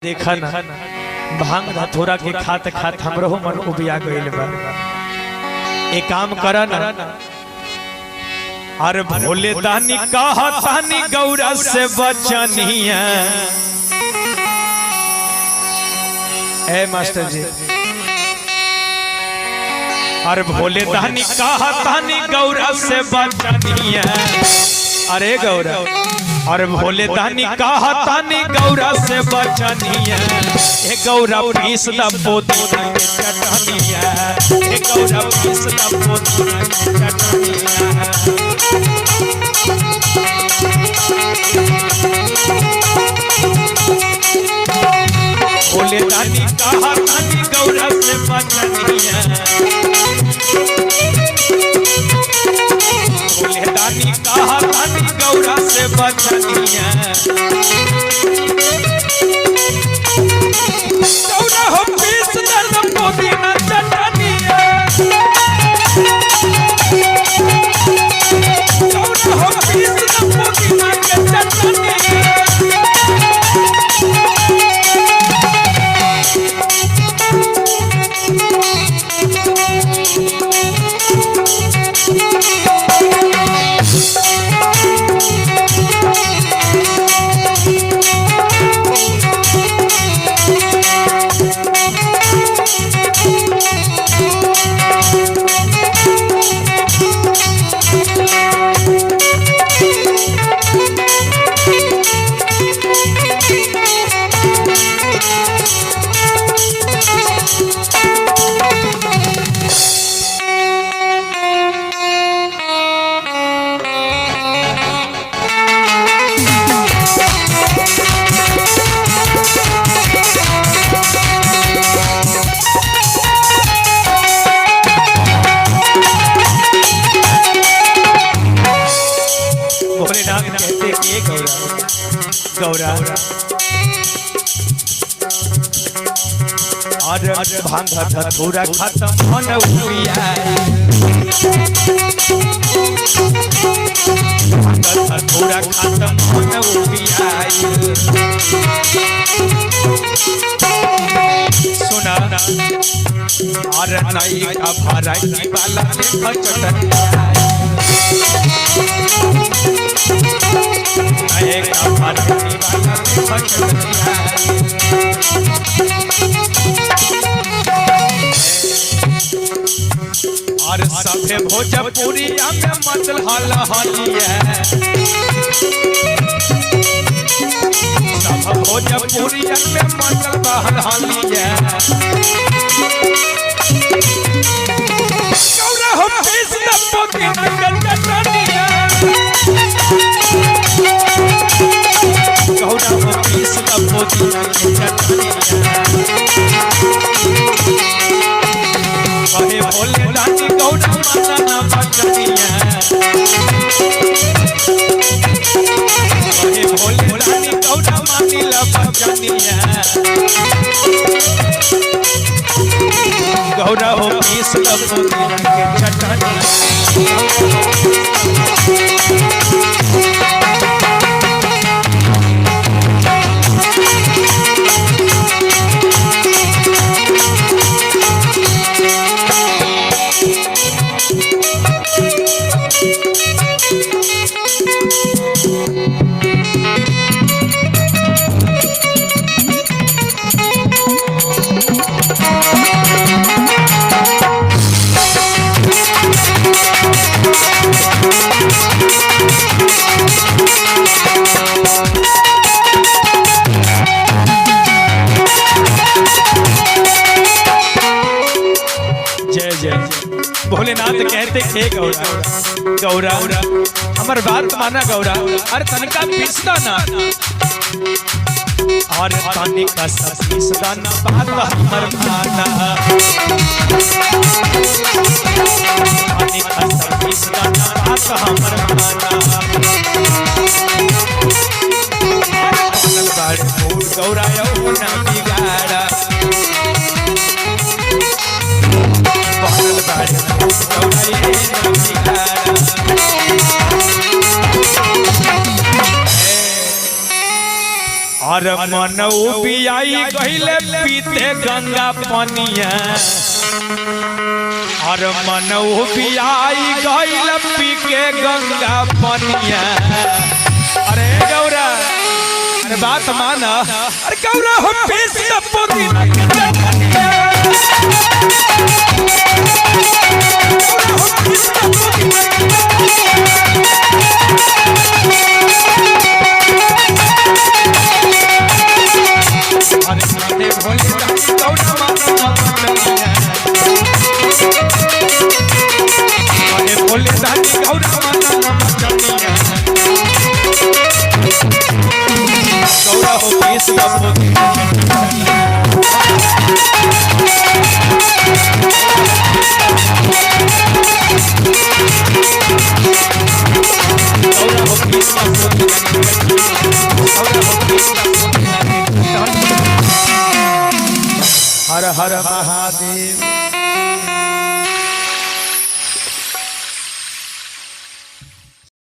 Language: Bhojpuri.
देखा ना भांग धतूरा के खात खात हमरो मन उबिया गइल बा। एक काम करा ना, अरे भोले दानी कहतानी गौरा से बचनिया। ए मास्टर जी, अरे भोले दानी कहतानी गौरा से बचनिया। अरे गौरा, और भोले दानी कहतानी गौरा से बचनिया। ए गौरा पीस द पोतना के चटनिया। ए गौरा पीस द पोतना के चटनिया। भोले दानी कहतानी गौरा से बचनिया। भोले दानी कहतानी गौरा से बचनिया। गौरा हो पीस द पोतना चटनिया। गौरा हो पीस द पोतना के चटनिया। गौरा और भांग धतूरा खत्म होने उबिया। भांग धतूरा खत्म होने उबिया। सुना और नई का भराई वाला देखो चटनिया। एक भराई वाला देखो चटनिया। और सभे भोजपुरिया में मचल हल हलिया। सब भोजपुरिया में मचल बहल हलिया। गौरा हो पीस द पोतना के चटनिया। गौरा हो पीस द पोतना के चटनिया। कहे भोले दानी गौरा माना बचनिया। कहे भोले दानी गौरा मानी ला बचनिया। गौरा हो पीस द पोतना के चटनिया। जय जय भोलेनाथ कहते थे गौरा गौरा हमार बात माना गौरा। अरे तनिका पिसदा ना, और तनिका पिसदा ना बात हमर माना। तनिका पिसदा ना बात हमर माना। बनल बाड़ फूल गौरा यौ ना बिगाड़ा। बनल बाड़ फूल गौरा ये ना बिगाड़ा। और हर मन उबियाई गहिले पीते गंगा पनिया हर मन उबियाई गहिले पी के गंगा पनिया। अरे गौरा अरे बात माना अरे गौरा हो पीस का पुदीना के चटनिया भोले दानी गौरा गौरा हो पीस का पुदीना हर हर महादेव।